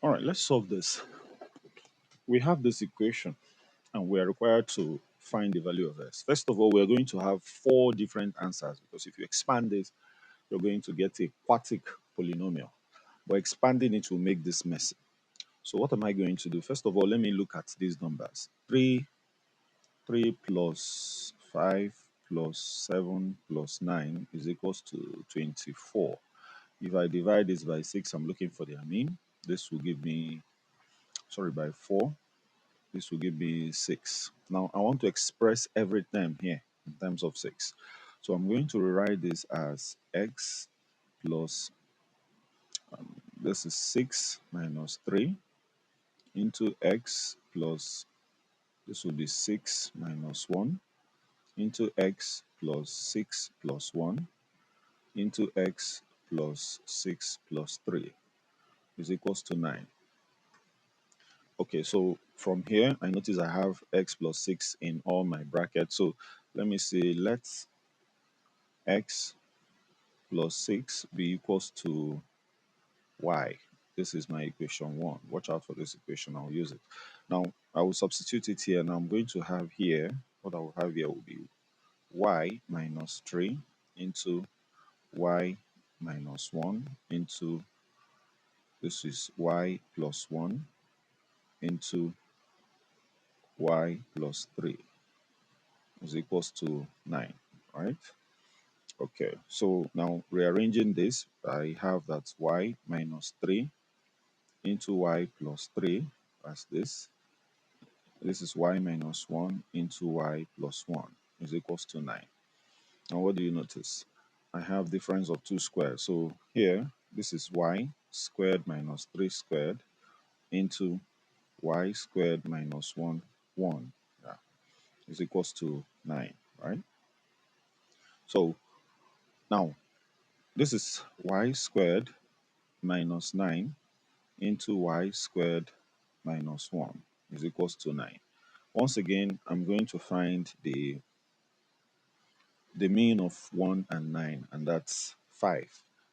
All right, let's solve this. We have this equation and we are required to find the value of s. First of all, we're going to have four different answers because if you expand this, you're going to get a quartic polynomial. But expanding it will make this messy. So what am I going to do? First of all, let me look at these numbers. 3 plus 5 plus 7 plus 9 is equals to 24. If I divide this by 6, I'm looking for their mean. This will give me, sorry, by 4. This will give me 6. Now, I want to express every term here in terms of 6. So I'm going to rewrite this as x plus, this is 6 minus 3 into x plus, this will be 6 minus 1 into x plus 6 plus 1 into x plus 6 plus 3 is equals to 9. Okay, so from here, I notice I have x plus 6 in all my brackets. So let me say, let's x plus 6 be equals to y. This is my equation 1. Watch out for this equation. I'll use it. Now, I will substitute it here, and I'm going to have here, what I will have here will be y minus 3 into y minus 1 into, this is y plus 1 into y plus 3 is equals to 9, right? Okay, so now rearranging this, I have that y minus 3 into y plus 3 as this. This is y minus 1 into y plus 1 is equals to 9. Now what do you notice? I have difference of 2 squared. So here, this is y squared minus 3 squared into y squared minus 1, 1. Yeah, is equals to 9, right? So now, this is y squared minus 9 into y squared minus 1 is equals to 9. Once again, I'm going to find the mean of 1 and 9, and that's 5.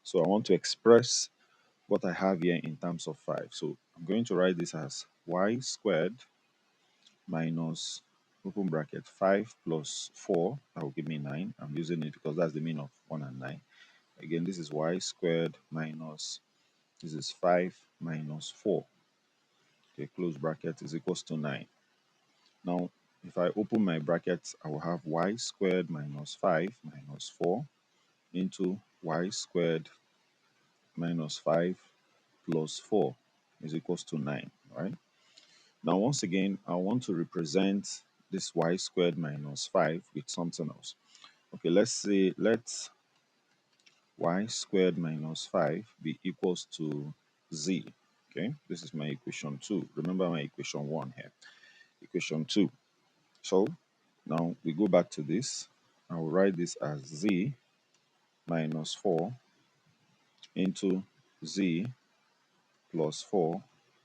So I want to express what I have here in terms of 5. So I'm going to write this as y squared minus, open bracket, 5 plus 4, that will give me 9. I'm using it because that's the mean of 1 and 9. Again, this is y squared minus, this is 5 minus 4. Okay, close bracket is equals to 9. Now, if I open my brackets, I will have y squared minus 5 minus 4 into y squared minus 5 plus 4 is equals to 9, right? Now, once again, I want to represent this y squared minus 5 with something else. Okay, let's say, let y squared minus 5 be equals to z. Okay, this is my equation 2. Remember my equation 1 here. Equation 2. So now we go back to this. I will write this as z minus 4 into z plus 4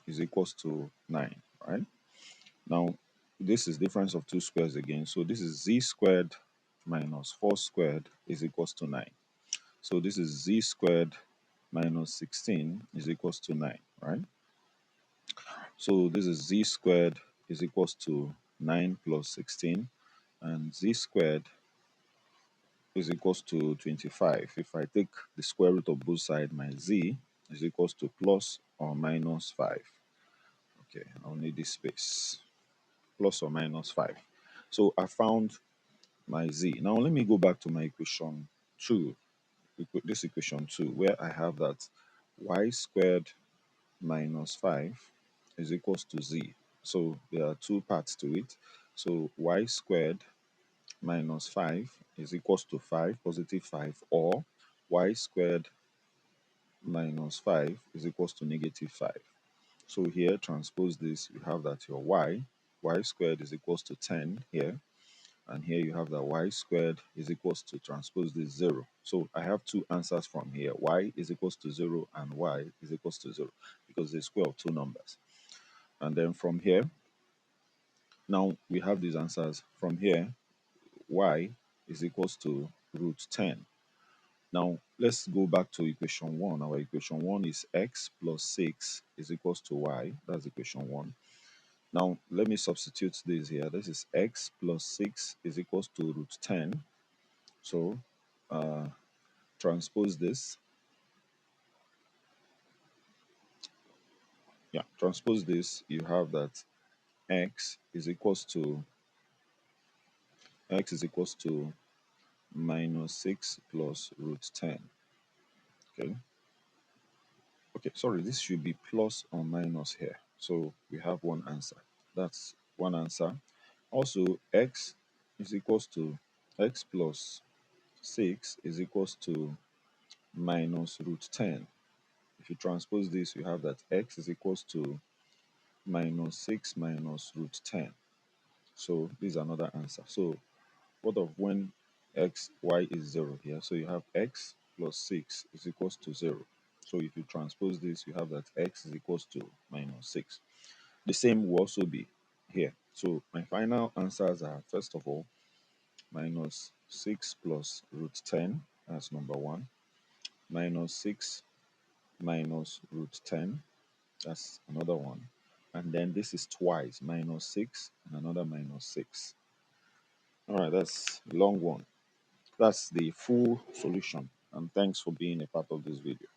is equals to 9, right? Now, this is difference of two squares again. So this is z squared minus 4 squared is equals to 9. So this is z squared minus 16 is equals to 9, right? So this is z squared is equals to 9 plus 16, and z squared is equals to 25. If I take the square root of both sides, my z is equals to plus or minus 5. Okay, I'll need this space. Plus or minus 5. So I found my z. Now let me go back to my equation 2, this equation 2, where I have that y squared minus 5 is equals to z. So there are two parts to it. So y squared minus 5 is equals to 5, positive 5, or y squared minus 5 is equals to negative 5. So here, transpose this, you have that your y squared is equals to 10 here, and here you have that y squared is equals to, transpose this, 0. So I have two answers from here. Y is equals to 0 and y is equals to 0 because the square of two numbers. And then from here, now we have these answers. From here, y is equals to root 10. Now, let's go back to equation 1. Our equation 1 is x plus 6 is equals to y. That's equation 1. Now, let me substitute this here. This is x plus 6 is equals to root 10. So, transpose this. Yeah, transpose this. You have that x is equals to minus 6 plus root 10. Okay. Okay, sorry, this should be plus or minus here. So we have one answer. That's one answer. Also, x plus 6 is equals to minus root 10. If you transpose this, you have that x is equals to minus 6 minus root 10. So this is another answer. So what of when y is 0 here? So you have x plus 6 is equals to 0. So if you transpose this, you have that x is equals to minus 6. The same will also be here. So my final answers are, first of all, minus 6 plus root 10, that's number 1. Minus 6 minus root 10, that's another one. And then this is twice, minus 6 and another minus 6. All right, that's a long one. That's the full solution. And thanks for being a part of this video.